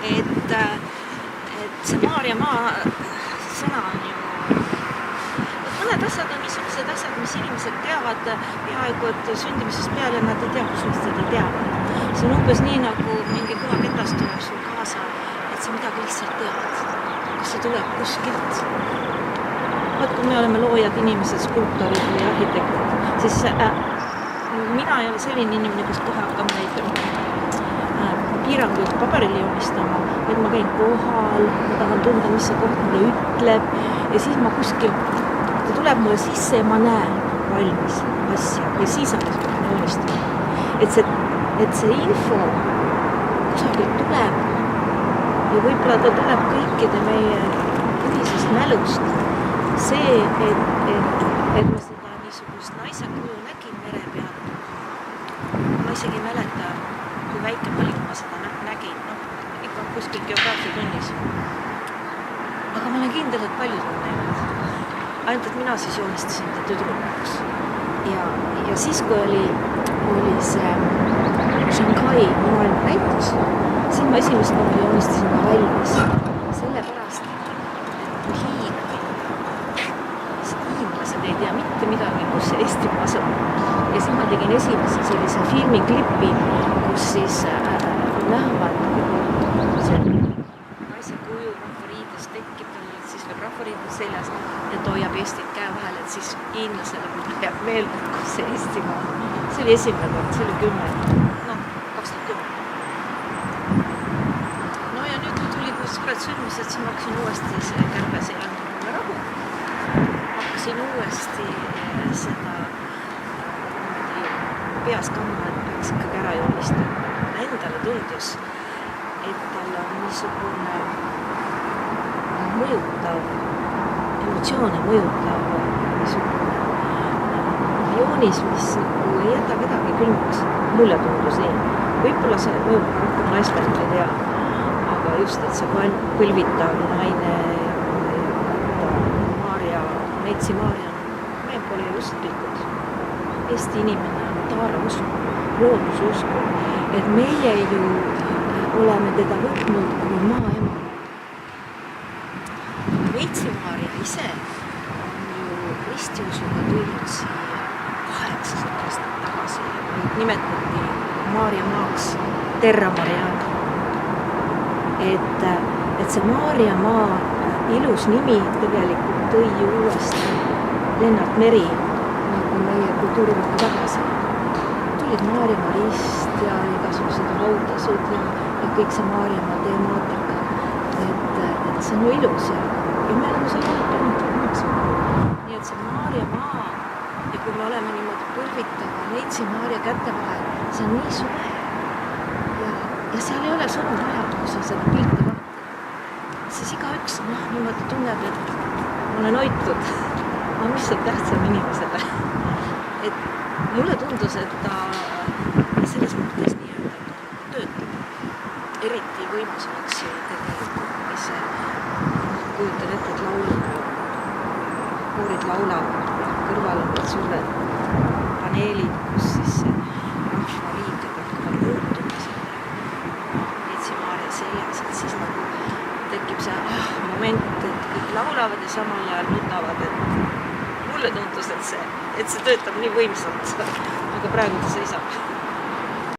et see Maarjamaa sõna on ju, mõned asjad on niisugused asjad, mis inimesed teavad peaaegu et sündimisest peale, nad ei tea, kus nad seda teavad. See on umbes nii, nagu mingi kõvaketas tuleb sul kaasa, et sa midagi lihtsalt tead. Kas see tuleb kuskilt? Vaat kui me oleme loojad inimesed, skulptorid või arhitektid, siis mina ei ole selline inimene, kes kohe hakkab neid piiranguid paberile joonistama, et ma käin kohal, ma tahan tunda, mis see koht mulle ütleb ja siis ma kuskil, ta tuleb mulle sisse ja ma näen valmis asja või siis on joonistama. Et see info kusagilt tuleb ja võib-olla ta tuleb kõikide meie ühisest mälust. See, et ma seda niisugust naise kuju nägin mere peal, ma isegi ei mäleta, kui väike ma olin, ma seda nägin, ikka kuskil geograafiatunnis. Aga ma olen kindel, et paljud on näinud. Ainult, et mina siis joonistasin ta tüdrukuks. Ja siis, kui oli see Shanghai maailmanäitus, siis ma esimest korda joonistasin ta valmis. Sellepärast, et kui Hiina minna, siis hiinlased ei tea mitte midagi, kus see Eestimaa asub. Ja siis ma tegin esimese sellise filmiklipi, kus siis nähvad see naise kuju rahvariides tekib, siis veel rahvariides seljas, et hoiab Eestit käe vahel, et siis hiinlasele jääb meelde, kus see Eestimaa on. See oli esimene kord, see oli 2010. No ja nüüd tulid need suured sündmused, siis ma hakkasin uuesti see Kärbes ei andnud mulle rahu. Hakkasin uuesti seda peas kandma, et peaks ikkagi ära joonistama. Endale tundus, et tal on niisugune mõjutav, emotsioone mõjutav niisugune joonis, mis nagu ei jäta kedagi külmaks. Mulle tundus nii. Võib-olla see mõjub rohkem naistele, ei tea. Aga just, et see põlvitav naine ja Neitsi Maarja, meie pole just pilkud. Eesti inimene on taarausku, loodususku, et meie ju oleme teda võtnud kui maaema. Neitsi Maarja ise on ju ristiusuga tulnud siia 800 aastat tagasi. Nimetati Maarjamaaks Terra Mariana. Et see Maarjamaa ilus nimi tegelikult tõi ju uuesti Lennart Meri nagu meie kultuurirahva tagasi. Tulid Maarjamaa rist ja igasugused haudasud ja kõik see Maarjamaa temaatika. Et see on ju ilus ja me oleme selle maaks. Nii et see Maarjamaa ja kui me oleme niimoodi põlvitava Neitsi Maarja käte vahel, see on nii suve. Ja seal ei ole sõnu vaja, kui sa seda pilti vaatad. Siis igaüks niimoodi tunneb, et ma olen hoitud. Aga mis on tähtsam inimesele? Et mulle tundus, et ta selles mõttes nii-öelda töötab. Eriti võimas oleks ju tegelikult, mis kujutan ette, et koorid laulavad ja kõrval on need suured paneelid, kus siis rahvariikad hakkavad muutuma selle Neitsi Maarja seljas, et siis nagu tekib see moment, et kõik laulavad ja samal ajal nutavad, et mulle tundus, et see töötab nii võimsalt, aga praegu ta seisab.